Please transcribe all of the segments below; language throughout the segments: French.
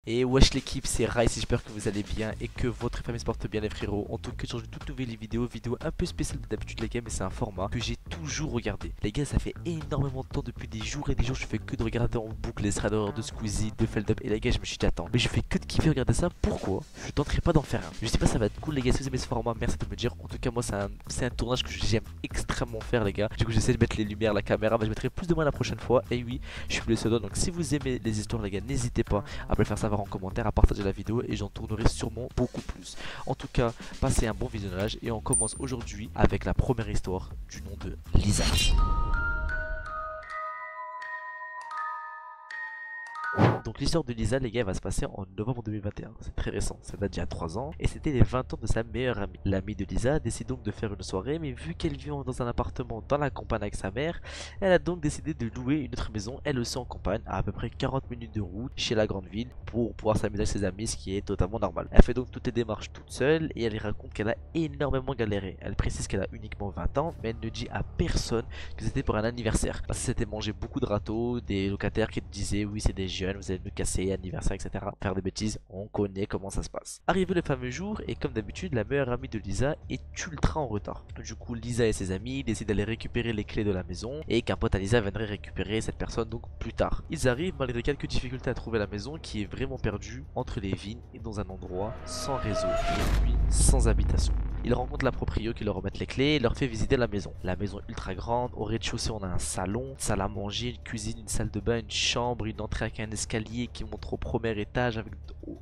Et wesh l'équipe, c'est Rice, j'espère que vous allez bien et que votre famille se porte bien les frérots. En tout cas, je change de toute nouvelle vidéo un peu spéciale d'habitude les gars, mais c'est un format que j'ai toujours regardé. Les gars, ça fait énormément de temps, depuis des jours et des jours, je fais que de regarder en boucle les threads de Squeezie, de Feldup. Et les gars, je me suis dit attends, mais je fais que de kiffer regarder ça, pourquoi je tenterai pas d'en faire un? Je sais pas, ça va être cool les gars, si vous aimez ce format, merci de me dire. En tout cas, moi c'est un tournage que j'aime extrêmement faire les gars. Du coup, j'essaie de mettre les lumières, la caméra, mais je mettrai plus de moi la prochaine fois. Et oui, je suis le pseudo, donc si vous aimez les histoires les gars, n'hésitez pas à me le faire savoir en commentaire, à partager la vidéo et j'en tournerai sûrement beaucoup plus. En tout cas, passez un bon visionnage et on commence aujourd'hui avec la première histoire du nom de Lisa. Donc l'histoire de Lisa les gars va se passer en novembre 2021, c'est très récent, ça date d'il y a 3 ans et c'était les 20 ans de sa meilleure amie. L'amie de Lisa décide donc de faire une soirée, mais vu qu'elle vit dans un appartement dans la campagne avec sa mère, elle a donc décidé de louer une autre maison, elle aussi en campagne, à peu près 40 minutes de route chez la grande ville pour pouvoir s'amuser avec ses amis, ce qui est totalement normal. Elle fait donc toutes les démarches toute seule et elle raconte qu'elle a énormément galéré. Elle précise qu'elle a uniquement 20 ans, mais elle ne dit à personne que c'était pour un anniversaire, parce que c'était manger beaucoup de râteaux, des locataires qui te disaient oui c'est des jeunes, vous allez nous casser, anniversaire, etc. Faire des bêtises, on connaît comment ça se passe. Arrivé le fameux jour, et comme d'habitude, la meilleure amie de Lisa est ultra en retard. Du coup, Lisa et ses amis décident d'aller récupérer les clés de la maison, et qu'un pote à Lisa viendrait récupérer cette personne donc plus tard. Ils arrivent malgré quelques difficultés à trouver la maison qui est vraiment perdue entre les vignes et dans un endroit sans réseau, et puis sans habitation. Ils rencontrent la proprio qui leur remettent les clés et leur fait visiter la maison. La maison ultra grande, au rez-de-chaussée on a un salon, une salle à manger, une cuisine, une salle de bain, une chambre, une entrée avec un escalier qui monte au premier étage avec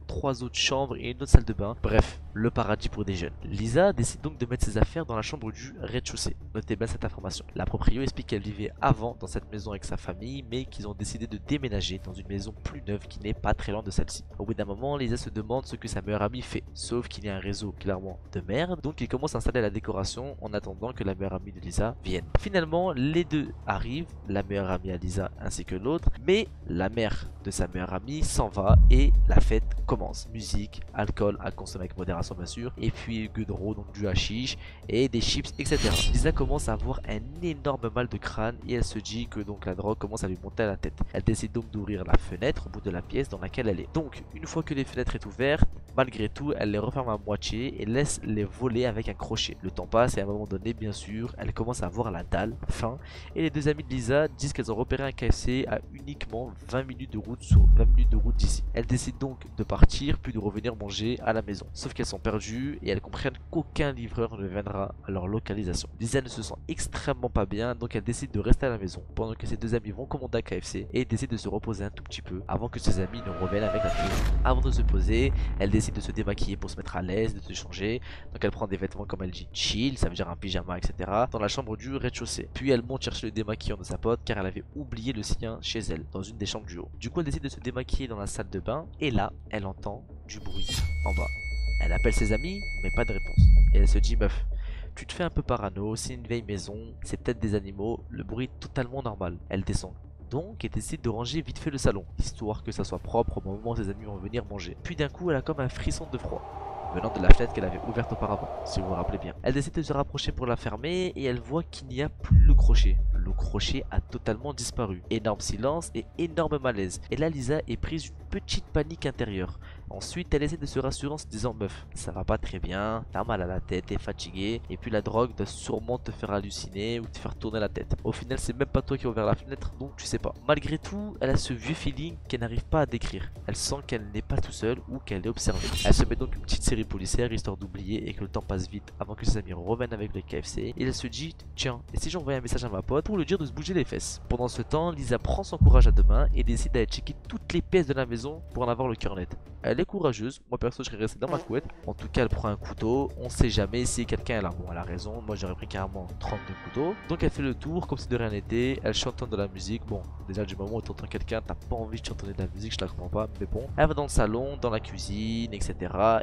3 autres chambres et une autre salle de bain. Bref, le paradis pour des jeunes. Lisa décide donc de mettre ses affaires dans la chambre du rez-de-chaussée. Notez bien cette information. La proprio explique qu'elle vivait avant dans cette maison avec sa famille, mais qu'ils ont décidé de déménager dans une maison plus neuve qui n'est pas très loin de celle-ci. Au bout d'un moment, Lisa se demande ce que sa meilleure amie fait, sauf qu'il y a un réseau clairement de merde, donc il commence à installer la décoration en attendant que la meilleure amie de Lisa vienne. Finalement, les deux arrivent, la meilleure amie à Lisa ainsi que l'autre, mais la mère de sa meilleure amie s'en va et la fête commence. Musique, alcool à consommer avec modération bien sûr, et puis goudreau, donc du hashish et des chips, etc. Lisa commence à avoir un énorme mal de crâne et elle se dit que donc la drogue commence à lui monter à la tête. Elle décide donc d'ouvrir la fenêtre au bout de la pièce dans laquelle elle est. Donc une fois que les fenêtres sont ouvertes, malgré tout elle les referme à moitié et laisse les voler avec un crochet. Le temps passe et à un moment donné bien sûr elle commence à avoir la dalle, faim, et les deux amies de Lisa disent qu'elles ont repéré un KFC à uniquement 20 minutes de route d'ici. Elles décident donc de partir puis de revenir manger à la maison. Sauf qu'elles sont perdues et elles comprennent qu'aucun livreur ne viendra à leur localisation. Lisa ne se sent extrêmement pas bien, donc elle décide de rester à la maison pendant que ses deux amis vont commander un KFC et décide de se reposer un tout petit peu avant que ses amis ne reviennent avec la nourriture. Avant de se poser, elle décide de se démaquiller pour se mettre à l'aise, de se changer. Donc elle prend des vêtements comme elle dit chill, ça veut dire un pyjama, etc. dans la chambre du rez-de-chaussée. Puis elle monte chercher le démaquillant de sa pote car elle avait oublié le sien chez elle, dans une des chambres du haut. Du coup elle décide de se démaquiller dans la salle de bain et là elle entend du bruit en bas. Elle appelle ses amis mais pas de réponse. Et elle se dit meuf, tu te fais un peu parano, c'est une vieille maison, c'est peut-être des animaux, le bruit est totalement normal. Elle descend donc et décide de ranger vite fait le salon, histoire que ça soit propre au moment où ses amis vont venir manger. Puis d'un coup elle a comme un frisson de froid venant de la fenêtre qu'elle avait ouverte auparavant, si vous vous rappelez bien. Elle décide de se rapprocher pour la fermer et elle voit qu'il n'y a plus le crochet. Le crochet a totalement disparu. Énorme silence et énorme malaise. Et là Lisa est prise une petite panique intérieure. Ensuite elle essaie de se rassurer en se disant meuf, ça va pas très bien, t'as mal à la tête, t'es fatigué, et puis la drogue doit sûrement te faire halluciner ou te faire tourner la tête. Au final c'est même pas toi qui as ouvert la fenêtre, donc tu sais pas. Malgré tout, elle a ce vieux feeling qu'elle n'arrive pas à décrire. Elle sent qu'elle n'est pas tout seule ou qu'elle est observée. Elle se met donc une petite série policière histoire d'oublier et que le temps passe vite avant que ses amis reviennent avec le KFC. Et elle se dit tiens, et si j'envoyais un message à ma pote pour lui dire de se bouger les fesses. Pendant ce temps, Lisa prend son courage à deux mains et décide d'aller checker toutes les pièces de la maison pour en avoir le cœur net. Elle est courageuse, moi perso je serais resté dans ma couette. En tout cas elle prend un couteau, on sait jamais si quelqu'un est là. Bon elle a raison, moi j'aurais pris carrément 32 couteaux. Donc elle fait le tour comme si de rien n'était, elle chante de la musique. Bon déjà du moment où tu entends quelqu'un, t'as pas envie de chantonner de la musique, je la comprends pas, mais bon. Elle va dans le salon, dans la cuisine, etc.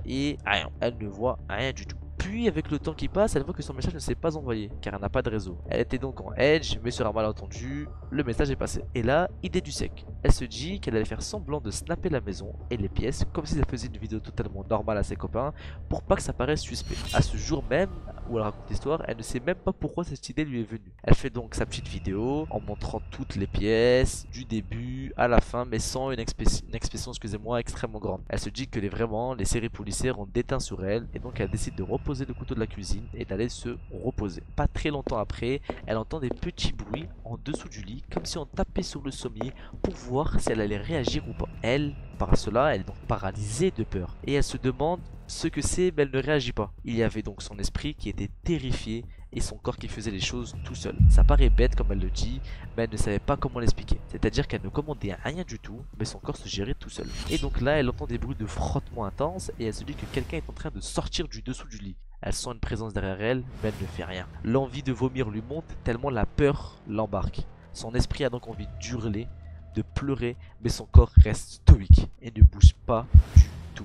et rien, elle ne voit rien du tout. Puis avec le temps qui passe, elle voit que son message ne s'est pas envoyé car elle n'a pas de réseau. Elle était donc en edge mais sur un malentendu, le message est passé. Et là, idée du sec. Elle se dit qu'elle allait faire semblant de snapper la maison et les pièces comme si elle faisait une vidéo totalement normale à ses copains pour pas que ça paraisse suspect. À ce jour même, où elle raconte l'histoire, elle ne sait même pas pourquoi cette idée lui est venue. Elle fait donc sa petite vidéo en montrant toutes les pièces, du début à la fin, mais sans une expression excusez-moi, extrêmement grande. Elle se dit que les séries policières ont déteint sur elle, et donc elle décide de reposer le couteau de la cuisine et d'aller se reposer. Pas très longtemps après, elle entend des petits bruits en dessous du lit, comme si on tapait sur le sommier pour voir si elle allait réagir ou pas. Elle, par cela, elle est donc paralysée de peur, et elle se demande ce que c'est, mais elle ne réagit pas. Il y avait donc son esprit qui était terrifié et son corps qui faisait les choses tout seul. Ça paraît bête comme elle le dit, mais elle ne savait pas comment l'expliquer. C'est-à-dire qu'elle ne commandait rien du tout, mais son corps se gérait tout seul. Et donc là, elle entend des bruits de frottement intense et elle se dit que quelqu'un est en train de sortir du dessous du lit. Elle sent une présence derrière elle, mais elle ne fait rien. L'envie de vomir lui monte tellement la peur l'embarque. Son esprit a donc envie d'hurler, de pleurer, mais son corps reste stoïque et ne bouge pas du tout.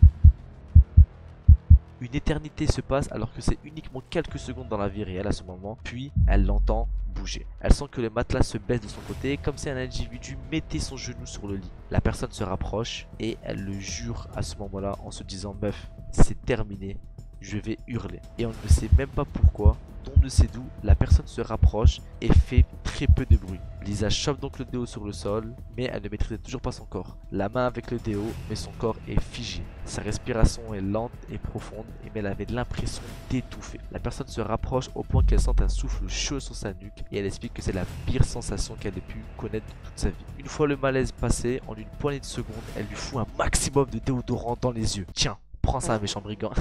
Une éternité se passe alors que c'est uniquement quelques secondes dans la vie réelle à ce moment, puis elle l'entend bouger. Elle sent que le matelas se baisse de son côté comme si un individu mettait son genou sur le lit. La personne se rapproche et elle le jure à ce moment-là en se disant « Meuf, c'est terminé, je vais hurler ». Et on ne sait même pas pourquoi, on ne sait d'où, la personne se rapproche et fait très peu de bruit. Lisa chope donc le déo sur le sol, mais elle ne maîtrisait toujours pas son corps. La main avec le déo, mais son corps est figé. Sa respiration est lente et profonde, mais elle avait l'impression d'étouffer. La personne se rapproche au point qu'elle sent un souffle chaud sur sa nuque, et elle explique que c'est la pire sensation qu'elle ait pu connaître de toute sa vie. Une fois le malaise passé, en une poignée de secondes, elle lui fout un maximum de déodorant dans les yeux. Tiens, prends ça, méchant brigand.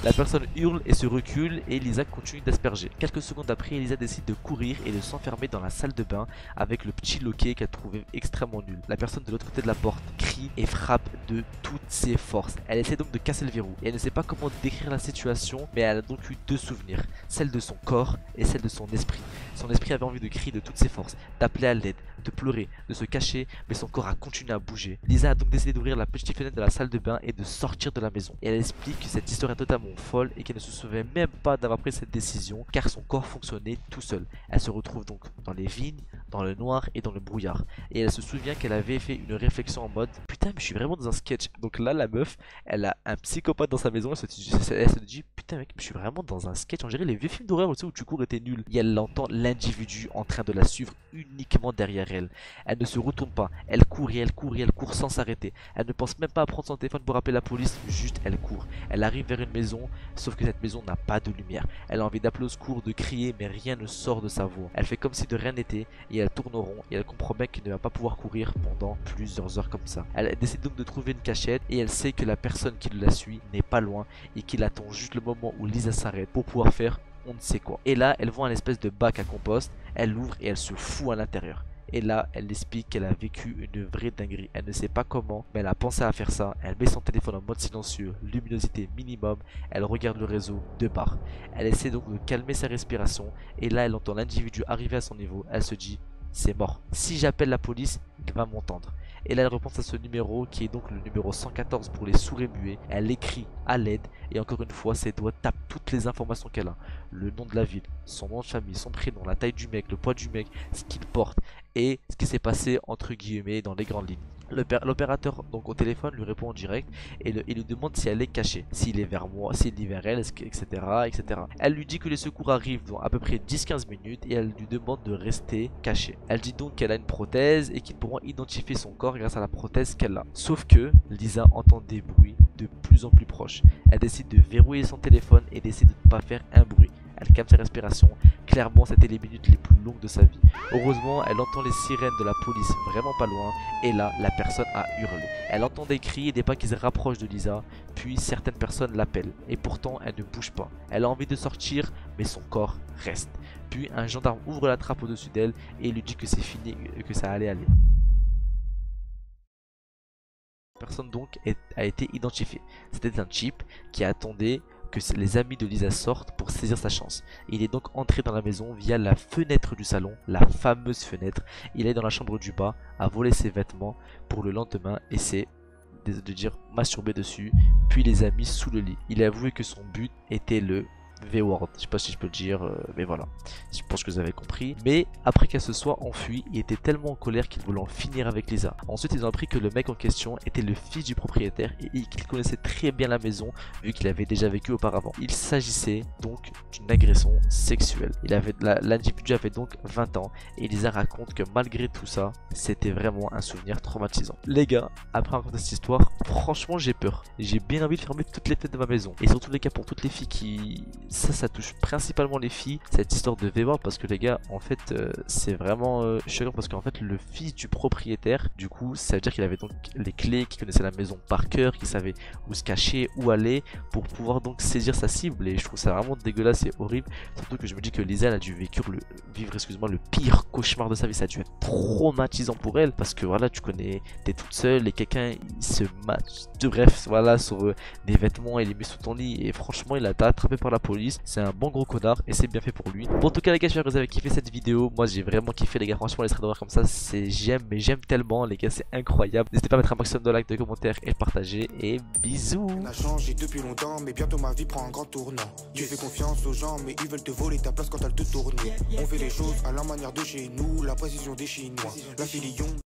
La personne hurle et se recule et Lisa continue d'asperger. Quelques secondes après, Lisa décide de courir et de s'enfermer dans la salle de bain avec le petit loquet qu'elle trouvait extrêmement nul. La personne de l'autre côté de la porte crie et frappe de toutes ses forces. Elle essaie donc de casser le verrou et elle ne sait pas comment décrire la situation, mais elle a donc eu deux souvenirs, celle de son corps et celle de son esprit. Son esprit avait envie de crier de toutes ses forces, d'appeler à l'aide, de pleurer, de se cacher, mais son corps a continué à bouger. Lisa a donc décidé d'ouvrir la petite fenêtre de la salle de bain et de sortir de la maison. Et elle explique que cette histoire est totalement folle et qu'elle ne se souvient même pas d'avoir pris cette décision car son corps fonctionnait tout seul. Elle se retrouve donc dans les vignes, dans le noir et dans le brouillard. Et elle se souvient qu'elle avait fait une réflexion en mode putain mais je suis vraiment dans un sketch. Donc là la meuf, elle a un psychopathe dans sa maison, elle se dit putain mec je suis vraiment dans un sketch, on dirait les vieux films d'horreur où tu cours et t'es nul. Et elle entend l'individu en train de la suivre uniquement derrière elle. Elle ne se retourne pas, elle court et elle court et elle court sans s'arrêter. Elle ne pense même pas à prendre son téléphone pour appeler la police, juste elle court. Elle arrive vers une maison, sauf que cette maison n'a pas de lumière. Elle a envie d'appeler au secours, de crier, mais rien ne sort de sa voix. Elle fait comme si de rien n'était et elle tourne rond et elle comprend bien qu'elle ne va pas pouvoir courir pendant plusieurs heures comme ça. Elle décide donc de trouver une cachette et elle sait que la personne qui la suit n'est pas loin et qu'il attend juste le moment où Lisa s'arrête pour pouvoir faire on ne sait quoi. Et là, elle voit un espèce de bac à compost, elle l'ouvre et elle se fout à l'intérieur. Et là, elle explique qu'elle a vécu une vraie dinguerie. Elle ne sait pas comment, mais elle a pensé à faire ça. Elle met son téléphone en mode silencieux, luminosité minimum. Elle regarde le réseau de barres. Elle essaie donc de calmer sa respiration. Et là, elle entend l'individu arriver à son niveau. Elle se dit, c'est mort. Si j'appelle la police, il va m'entendre. Et là, elle repense à ce numéro qui est donc le numéro 114 pour les sourds et muets. Elle écrit à l'aide et encore une fois, ses doigts tapent toutes les informations qu'elle a. Le nom de la ville, son nom de famille, son prénom, la taille du mec, le poids du mec, ce qu'il porte et ce qui s'est passé entre guillemets dans les grandes lignes. L'opérateur donc au téléphone lui répond en direct et lui demande si elle est cachée, s'il est vers moi, s'il est vers elle, etc., etc. Elle lui dit que les secours arrivent dans à peu près 10-15 minutes et elle lui demande de rester cachée. Elle dit donc qu'elle a une prothèse et qu'ils pourront identifier son corps grâce à la prothèse qu'elle a. Sauf que Lisa entend des bruits de plus en plus proches. Elle décide de verrouiller son téléphone et décide de ne pas faire un bruit. Elle calme sa respiration. Clairement, c'était les minutes les plus longues de sa vie. Heureusement, elle entend les sirènes de la police vraiment pas loin. Et là, la personne a hurlé. Elle entend des cris et des pas qui se rapprochent de Lisa. Puis, certaines personnes l'appellent. Et pourtant, elle ne bouge pas. Elle a envie de sortir, mais son corps reste. Puis, un gendarme ouvre la trappe au-dessus d'elle et lui dit que c'est fini et que ça allait aller. La personne donc a été identifiée. C'était un type qui attendait que les amis de Lisa sortent pour saisir sa chance. Il est donc entré dans la maison via la fenêtre du salon, la fameuse fenêtre. Il est dans la chambre du bas, a volé ses vêtements pour le lendemain et c'est de dire masturber dessus, puis les a mis sous le lit. Il a avoué que son but était le V-word, je sais pas si je peux le dire, mais voilà, je pense que vous avez compris. Mais après qu'elle se soit enfuie, il était tellement en colère qu'il voulait en finir avec Lisa. Ensuite ils ont appris que le mec en question était le fils du propriétaire et qu'il connaissait très bien la maison vu qu'il avait déjà vécu auparavant. Il s'agissait donc d'une agression sexuelle. L'individu avait donc 20 ans et Lisa raconte que malgré tout ça, c'était vraiment un souvenir traumatisant. Les gars, après raconter cette histoire, franchement j'ai peur. J'ai bien envie de fermer toutes les fenêtres de ma maison. Et surtout les gars, pour toutes les filles qui... Ça touche principalement les filles, cette histoire de V-word, parce que les gars, en fait, c'est vraiment choquant parce qu'en fait, le fils du propriétaire, du coup, ça veut dire qu'il avait donc les clés, qu'il connaissait la maison par cœur, qu'il savait où se cacher, où aller, pour pouvoir donc saisir sa cible. Et je trouve ça vraiment dégueulasse et horrible. Surtout que je me dis que Lisa, elle a dû vivre le pire cauchemar de sa vie. Ça a dû être traumatisant pour elle, parce que voilà, tu connais, t'es toute seule et quelqu'un il se match, bref, voilà, sur des vêtements et les met sous ton lit. Et franchement, il a été attrapé par la police. C'est un bon gros connard et c'est bien fait pour lui. Bon, en tout cas les gars, j'espère que vous avez kiffé cette vidéo. Moi j'ai vraiment kiffé les gars, franchement les threads d'horreur comme ça, c'est mais j'aime tellement les gars, c'est incroyable. N'hésitez pas à mettre un maximum de likes, de commentaires et de partager. Et bisous. On a changé depuis longtemps, mais bientôt ma vie prend un grand tournant. Tu fais confiance aux gens, mais ils veulent te voler ta place quand elle te tourne. On fait les choses à la manière de chez nous, la précision des Chinois. La filion